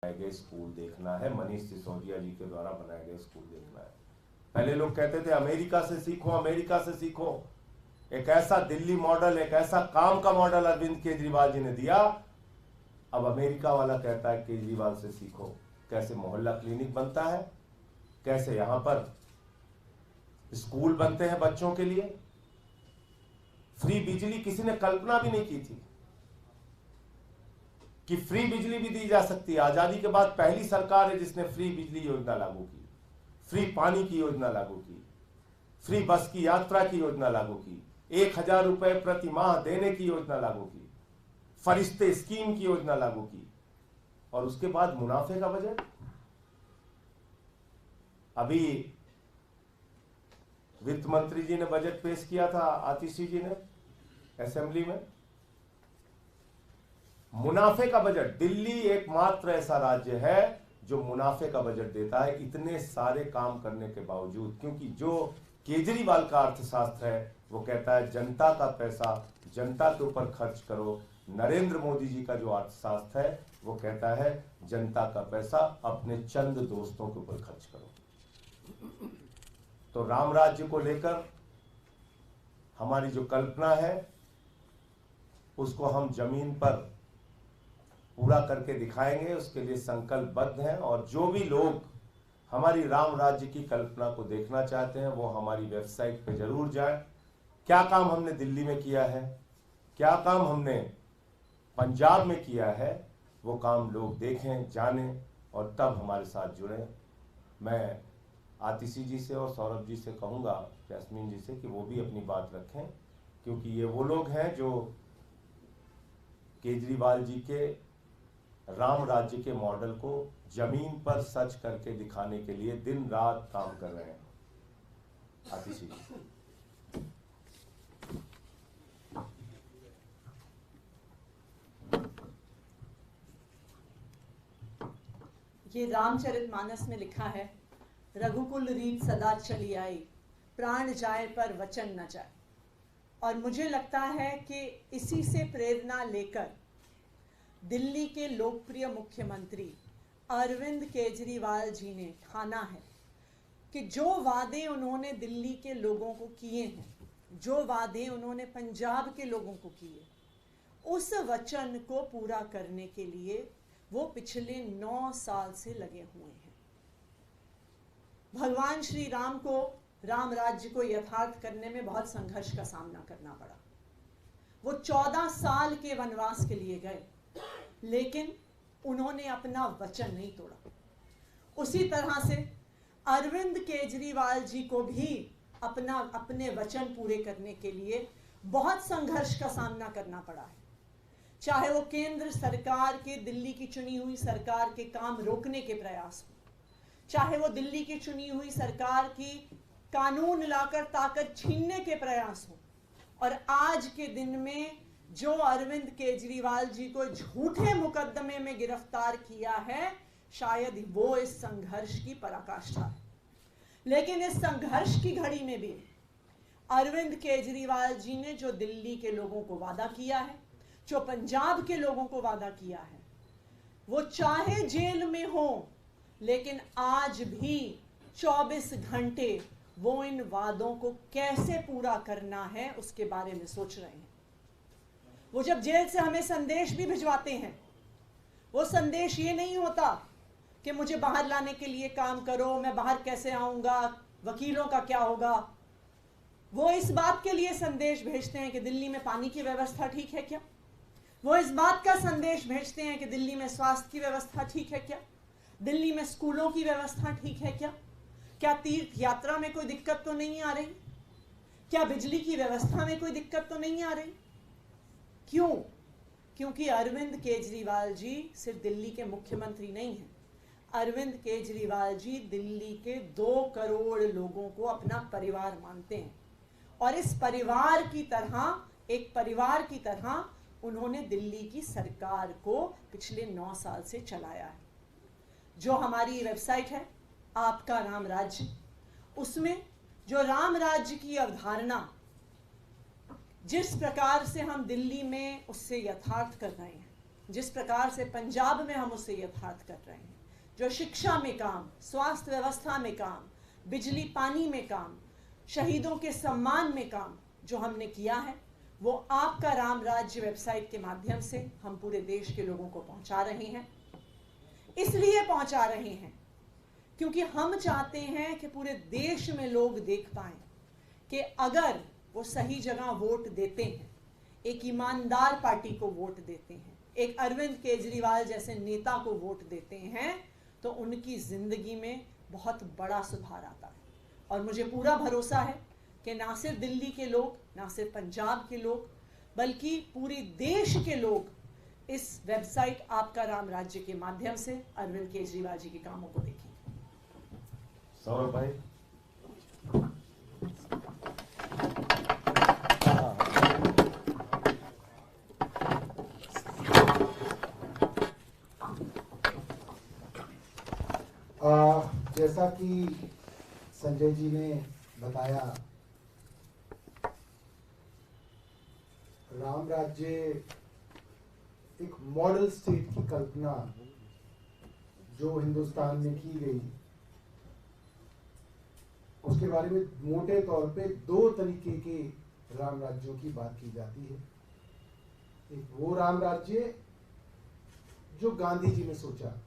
बनाए गए स्कूल देखना है, मनीष सिसोदिया जी के द्वारा बनाए गए स्कूल देखना है। पहले लोग कहते थे अमेरिका से सीखो, अमेरिका से सीखो। एक ऐसा दिल्ली मॉडल, एक ऐसा काम का मॉडल अरविंद केजरीवाल जी ने दिया। अब अमेरिका वाला कहता है केजरीवाल से सीखो, कैसे मोहल्ला क्लिनिक बनता है, कैसे यहां पर स्कूल बनते हैं बच्चों के लिए। फ्री बिजली किसी ने कल्पना भी नहीं की थी कि फ्री बिजली भी दी जा सकती है। आजादी के बाद पहली सरकार है जिसने फ्री बिजली योजना लागू की, फ्री पानी की योजना लागू की, फ्री बस की यात्रा की योजना लागू की, 1000 रुपए प्रति माह देने की योजना लागू की, फरिश्ते स्कीम की योजना लागू की। और उसके बाद मुनाफे का बजट। अभी वित्त मंत्री जी ने बजट पेश किया था, आतिशी जी ने असेंबली में। मुनाफे का बजट। दिल्ली एकमात्र ऐसा राज्य है जो मुनाफे का बजट देता है, इतने सारे काम करने के बावजूद। क्योंकि जो केजरीवाल का अर्थशास्त्र है वो कहता है जनता का पैसा जनता के ऊपर खर्च करो। नरेंद्र मोदी जी का जो अर्थशास्त्र है वो कहता है जनता का पैसा अपने चंद दोस्तों के ऊपर खर्च करो। तो राम राज्य को लेकर हमारी जो कल्पना है उसको हम जमीन पर पूरा करके दिखाएंगे, उसके लिए संकल्पबद्ध हैं। और जो भी लोग हमारी राम राज्य की कल्पना को देखना चाहते हैं वो हमारी वेबसाइट पे जरूर जाएं। क्या काम हमने दिल्ली में किया है, क्या काम हमने पंजाब में किया है, वो काम लोग देखें, जानें और तब हमारे साथ जुड़ें। मैं आतिशी जी से और सौरभ जी से कहूँगा, जैस्मीन जी से, कि वो भी अपनी बात रखें, क्योंकि ये वो लोग हैं जो केजरीवाल जी के राम राज्य के मॉडल को जमीन पर सच करके दिखाने के लिए दिन रात काम कर रहे हैं। आतिशी जी। ये रामचरितमानस में लिखा है, रघुकुल रीत सदा चली आई, प्राण जाए पर वचन न जाए। और मुझे लगता है कि इसी से प्रेरणा लेकर दिल्ली के लोकप्रिय मुख्यमंत्री अरविंद केजरीवाल जी ने ठाना है कि जो वादे उन्होंने दिल्ली के लोगों को किए हैं, जो वादे उन्होंने पंजाब के लोगों को किए, उस वचन को पूरा करने के लिए वो पिछले 9 साल से लगे हुए हैं। भगवान श्री राम को, राम राज्य को यथार्थ करने में बहुत संघर्ष का सामना करना पड़ा। वो 14 साल के वनवास के लिए गए, लेकिन उन्होंने अपना वचन नहीं तोड़ा। उसी तरह से अरविंद केजरीवाल जी को भी अपने वचन पूरे करने के लिए बहुत संघर्ष का सामना करना पड़ा है। चाहे वो केंद्र सरकार के, दिल्ली की चुनी हुई सरकार के काम रोकने के प्रयास हो, चाहे वो दिल्ली की चुनी हुई सरकार की कानून लाकर ताकत छीनने के प्रयास हो, और आज के दिन में जो अरविंद केजरीवाल जी को झूठे मुकदमे में गिरफ्तार किया है, शायद वो इस संघर्ष की पराकाष्ठा है। लेकिन इस संघर्ष की घड़ी में भी अरविंद केजरीवाल जी ने जो दिल्ली के लोगों को वादा किया है, जो पंजाब के लोगों को वादा किया है, वो चाहे जेल में हो लेकिन आज भी 24 घंटे वो इन वादों को कैसे पूरा करना है उसके बारे में सोच रहे हैं। वो जब जेल से हमें संदेश भी भिजवाते हैं, वो संदेश ये नहीं होता कि मुझे बाहर लाने के लिए काम करो, मैं बाहर कैसे आऊंगा, वकीलों का क्या होगा। वो इस बात के लिए संदेश भेजते हैं कि दिल्ली में पानी की व्यवस्था ठीक है क्या, वो इस बात का संदेश भेजते हैं कि दिल्ली में स्वास्थ्य की व्यवस्था ठीक है क्या, दिल्ली में स्कूलों की व्यवस्था ठीक है क्या तीर्थ यात्रा में कोई दिक्कत तो नहीं आ रही, क्या बिजली की व्यवस्था में कोई दिक्कत तो नहीं आ रही। क्यों? क्योंकि अरविंद केजरीवाल जी सिर्फ दिल्ली के मुख्यमंत्री नहीं हैं। अरविंद केजरीवाल जी दिल्ली के 2 करोड़ लोगों को अपना परिवार मानते हैं, और इस परिवार की तरह, एक परिवार की तरह उन्होंने दिल्ली की सरकार को पिछले 9 साल से चलाया है। जो हमारी वेबसाइट है आपका राम राज्य, उसमें जो राम राज्य की अवधारणा जिस प्रकार से हम दिल्ली में उससे यथार्थ कर रहे हैं, जिस प्रकार से पंजाब में हम उसे यथार्थ कर रहे हैं, जो शिक्षा में काम, स्वास्थ्य व्यवस्था में काम, बिजली पानी में काम, शहीदों के सम्मान में काम जो हमने किया है, वो आपका राम राज्य वेबसाइट के माध्यम से हम पूरे देश के लोगों को पहुंचा रहे हैं। इसलिए पहुंचा रहे हैं क्योंकि हम चाहते हैं कि पूरे देश में लोग देख पाएं कि अगर वो सही जगह वोट देते हैं, एक ईमानदार पार्टी को वोट देते हैं, एक अरविंद केजरीवाल जैसे नेता को वोट देते हैं, तो उनकी जिंदगी में बहुत बड़ा सुधार आता है। और मुझे पूरा भरोसा है कि ना सिर्फ दिल्ली के लोग, ना सिर्फ पंजाब के लोग, बल्कि पूरे देश के लोग इस वेबसाइट आपका राम राज्य के माध्यम से अरविंद केजरीवाल जी के कामों को देखेंगे। सौरभ भाई। जैसा कि संजय जी ने बताया, राम राज्य एक मॉडल स्टेट की कल्पना जो हिंदुस्तान में की गई, उसके बारे में मोटे तौर पे दो तरीके के राम राज्यों की बात की जाती है। एक वो राम राज्य जो गांधी जी ने सोचा,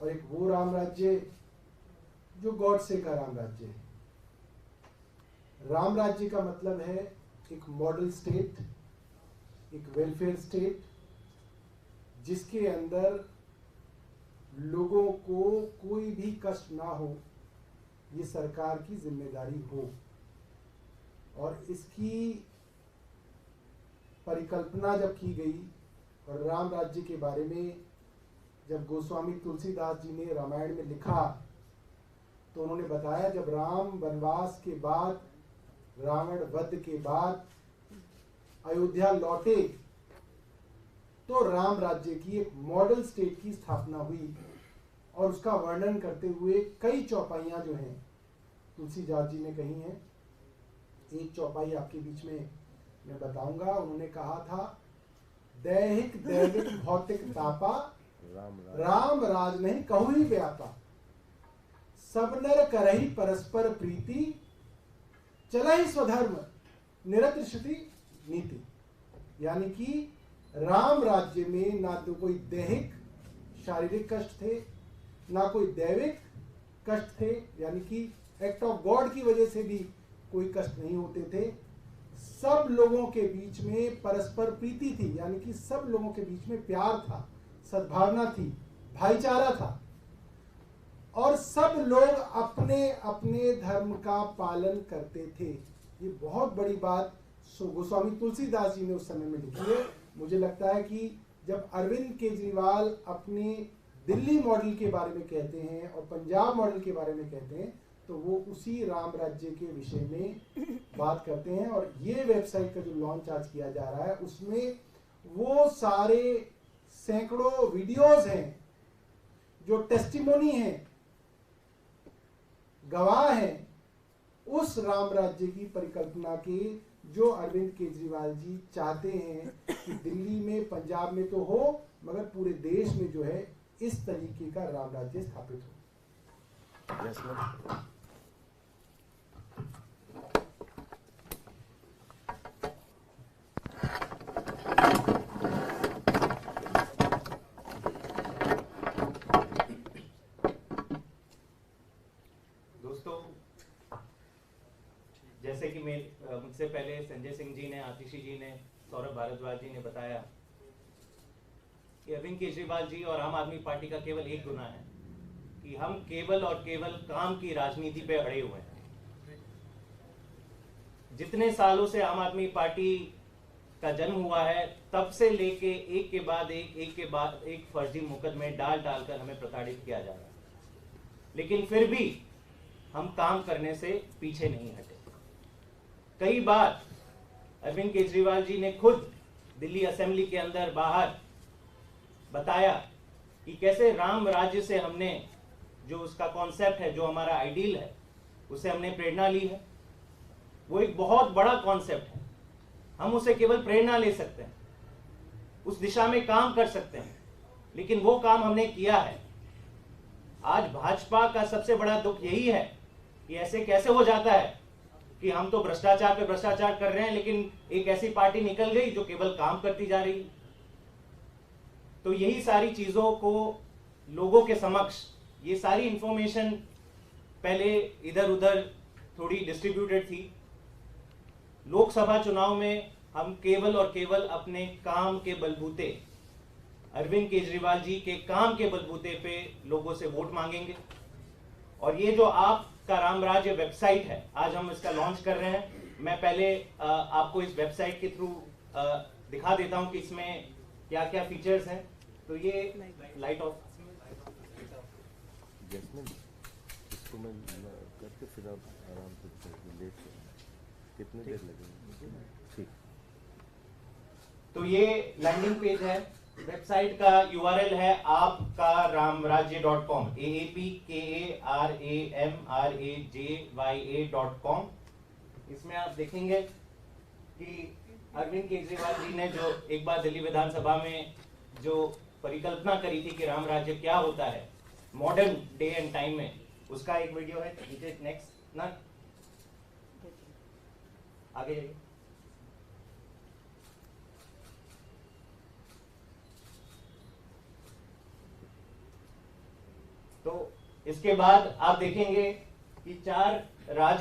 और एक वो राम राज्य जो गॉडसे का राम राज्य है। राम राज्य का मतलब है एक मॉडल स्टेट, एक वेलफेयर स्टेट, जिसके अंदर लोगों को कोई भी कष्ट ना हो, ये सरकार की जिम्मेदारी हो। और इसकी परिकल्पना जब की गई, और राम राज्य के बारे में जब गोस्वामी तुलसीदास जी ने रामायण में लिखा, तो उन्होंने बताया जब राम वनवास के बाद, रावण वध के बाद अयोध्या लौटे, तो राम राज्य की एक मॉडल स्टेट की स्थापना हुई। और उसका वर्णन करते हुए कई चौपाइयां जो हैं तुलसीदास जी ने कही हैं। एक चौपाई आपके बीच में मैं बताऊंगा। उन्होंने कहा था, दैहिक दैविक भौतिक तापा, राम राज नहीं कहूं ही व्यापा, सब नर करही परस्पर प्रीति, चलहि स्वधर्म निरत श्रुति नीति। यानी कि राम राज्य में ना तो कोई दैहिक शारीरिक कष्ट थे, ना कोई दैविक कष्ट थे, यानी कि एक्ट ऑफ गॉड की वजह से भी कोई कष्ट नहीं होते थे। सब लोगों के बीच में परस्पर प्रीति थी, यानी कि सब लोगों के बीच में प्यार था, सद्भावना थी, भाईचारा था, और सब लोग अपने अपने धर्म का पालन करते थे। ये बहुत बड़ी बात गोस्वामी तुलसीदास जी ने उस समय में लिखी है। मुझे लगता है कि जब अरविंद केजरीवाल अपने दिल्ली मॉडल के बारे में कहते हैं और पंजाब मॉडल के बारे में कहते हैं, तो वो उसी राम राज्य के विषय में बात करते हैं। और ये वेबसाइट का जो लॉन्च आज किया जा रहा है, उसमें वो सारे सैकड़ों वीडियोस हैं जो टेस्टिमोनी हैं, गवाह हैं उस राम राज्य की परिकल्पना के, जो अरविंद केजरीवाल जी चाहते हैं कि दिल्ली में, पंजाब में तो हो, मगर पूरे देश में जो है इस तरीके का राम राज्य स्थापित हो। जैसे कि मुझसे पहले संजय सिंह जी ने, आतिशी जी ने, सौरभ भारद्वाज जी ने बताया कि अरविंद केजरीवाल जी और आम आदमी पार्टी का केवल एक गुना है कि हम केवल और केवल काम की राजनीति पे अड़े हुए हैं। जितने सालों से आम आदमी पार्टी का जन्म हुआ है, तब से लेके एक के बाद एक फर्जी मुकदमे डाल डालकर हमें प्रताड़ित किया जा रहा है, लेकिन फिर भी हम काम करने से पीछे नहीं हटे। कई बार अरविंद केजरीवाल जी ने खुद दिल्ली असेंबली के अंदर बाहर बताया कि कैसे राम राज्य से हमने, जो उसका कॉन्सेप्ट है, जो हमारा आइडियल है, उसे हमने प्रेरणा ली है। वो एक बहुत बड़ा कॉन्सेप्ट है, हम उसे केवल प्रेरणा ले सकते हैं, उस दिशा में काम कर सकते हैं, लेकिन वो काम हमने किया है। आज भाजपा का सबसे बड़ा दुख यही है कि ऐसे कैसे हो जाता है कि हम तो भ्रष्टाचार पे भ्रष्टाचार कर रहे हैं, लेकिन एक ऐसी पार्टी निकल गई जो केवल काम करती जा रही। तो यही सारी चीजों को लोगों के समक्ष, ये सारी इंफॉर्मेशन पहले इधर उधर थोड़ी डिस्ट्रीब्यूटेड थी। लोकसभा चुनाव में हम केवल और केवल अपने काम के बलबूते, अरविंद केजरीवाल जी के काम के बलबूते पे लोगों से वोट मांगेंगे। और ये जो आपका राम राज्य वेबसाइट है, आज हम इसका लॉन्च कर रहे हैं। मैं पहले आपको इस वेबसाइट के थ्रू दिखा देता हूं कि इसमें क्या क्या फीचर्स हैं। तो ये लाइट ऑफ इसको मैं करके फिर आप आराम से लेट कितने देर लगेगी? ठीक। तो ये लैंडिंग पेज है। वेबसाइट का यूआरएल है आपका रामराज्य.com, AAPKARAMRAJYA.com। इसमें आप देखेंगे कि अरविंद केजरीवाल जी ने जो एक बार दिल्ली विधानसभा में जो परिकल्पना करी थी कि राम राज्य क्या होता है मॉडर्न डे एंड टाइम में, उसका एक वीडियो है। नेक्स्ट ना, आगे जाइए। तो इसके बाद आप देखेंगे कि 4 राज्य